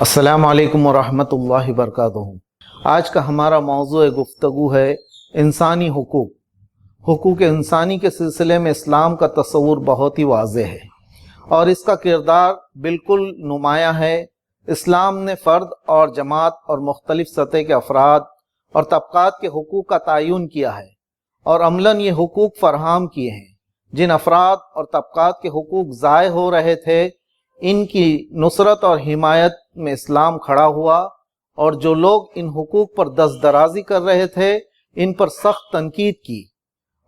السلام علیکم ورحمۃ اللہ وبرکاتہ۔ آج کا ہمارا موضوع گفتگو ہے انسانی حقوق۔ حقوق انسانی کے سلسلے میں اسلام کا تصور بہت ہی واضح ہے اور اس کا کردار بالکل نمایاں ہے۔ اسلام نے فرد اور جماعت اور مختلف سطح کے افراد اور طبقات کے حقوق کا تعین کیا ہے اور عملاً یہ حقوق فراہم کیے ہیں۔ جن افراد اور طبقات کے حقوق ضائع ہو رہے تھے ان کی نصرت اور حمایت میں اسلام کھڑا ہوا، اور جو لوگ ان حقوق پر دست درازی کر رہے تھے ان پر سخت تنقید کی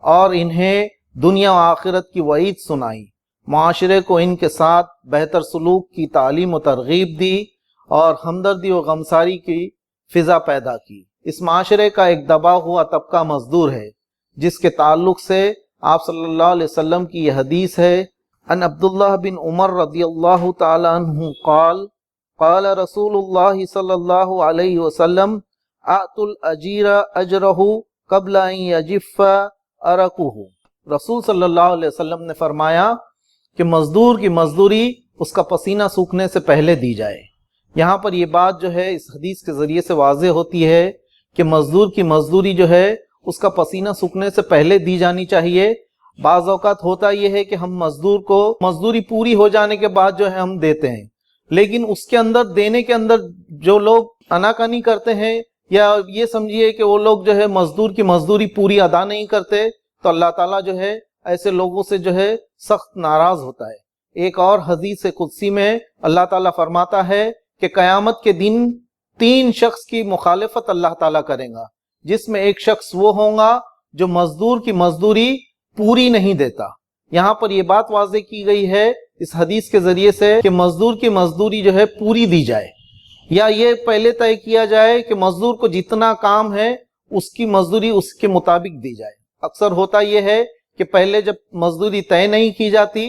اور انہیں دنیا و آخرت کی وعید سنائی۔ معاشرے کو ان کے ساتھ بہتر سلوک کی تعلیم و ترغیب دی اور ہمدردی و غمساری کی فضا پیدا کی۔ اس معاشرے کا ایک دبا ہوا طبقہ مزدور ہے جس کے تعلق سے آپ صلی اللہ علیہ وسلم کی یہ حدیث ہے، ان عبداللہ بن عمر رضی اللہ تعالی عنہ قال قال رسول اللہ صلی اللہ علیہ وسلم اعطوا الاجیر اجرہ قبل ان یجف عرقہ۔ رسول صلی اللہ علیہ وسلم نے فرمایا کہ مزدور کی مزدوری اس کا پسینہ سوکھنے سے پہلے دی جائے۔ یہاں پر یہ بات جو ہے اس حدیث کے ذریعے سے واضح ہوتی ہے کہ مزدور کی مزدوری جو ہے اس کا پسینہ سوکھنے سے پہلے دی جانی چاہیے۔ بعض اوقات ہوتا یہ ہے کہ ہم مزدور کو مزدوری پوری ہو جانے کے بعد جو ہے ہم دیتے ہیں، لیکن اس کے اندر دینے کے اندر جو لوگ آناکانی کرتے ہیں یا یہ سمجھیے کہ وہ لوگ جو ہے مزدور کی مزدوری پوری ادا نہیں کرتے تو اللہ تعالیٰ جو ہے ایسے لوگوں سے جو ہے سخت ناراض ہوتا ہے۔ ایک اور حدیث قدسی میں اللہ تعالیٰ فرماتا ہے کہ قیامت کے دن 3 شخص کی مخالفت اللہ تعالیٰ کرے گا، جس میں ایک شخص وہ ہوگا جو مزدور کی مزدوری پوری نہیں دیتا۔ یہاں پر یہ بات واضح کی گئی ہے اس حدیث کے ذریعے سے کہ مزدور کی مزدوری جو ہے پوری دی جائے، یا یہ پہلے طے کیا جائے کہ مزدور کو جتنا کام ہے اس کی مزدوری اس کے مطابق دی جائے۔ اکثر ہوتا یہ ہے کہ پہلے جب مزدوری طے نہیں کی جاتی،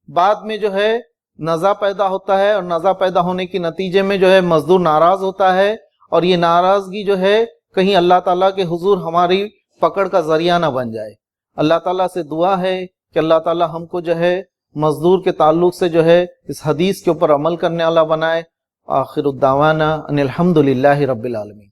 بعد میں جو ہے نزاع پیدا ہوتا ہے اور نزاع پیدا ہونے کے نتیجے میں جو ہے مزدور ناراض ہوتا ہے، اور یہ ناراضگی جو ہے کہیں اللہ تعالیٰ کے حضور ہماری پکڑ کا ذریعہ نہ بن جائے۔ اللہ تعالیٰ سے دعا ہے کہ اللہ تعالیٰ ہم کو جو ہے مزدور کے تعلق سے جو ہے اس حدیث کے اوپر عمل کرنے والا بنائے۔ آخر الدعوانا ان الحمد للہ رب العالمین۔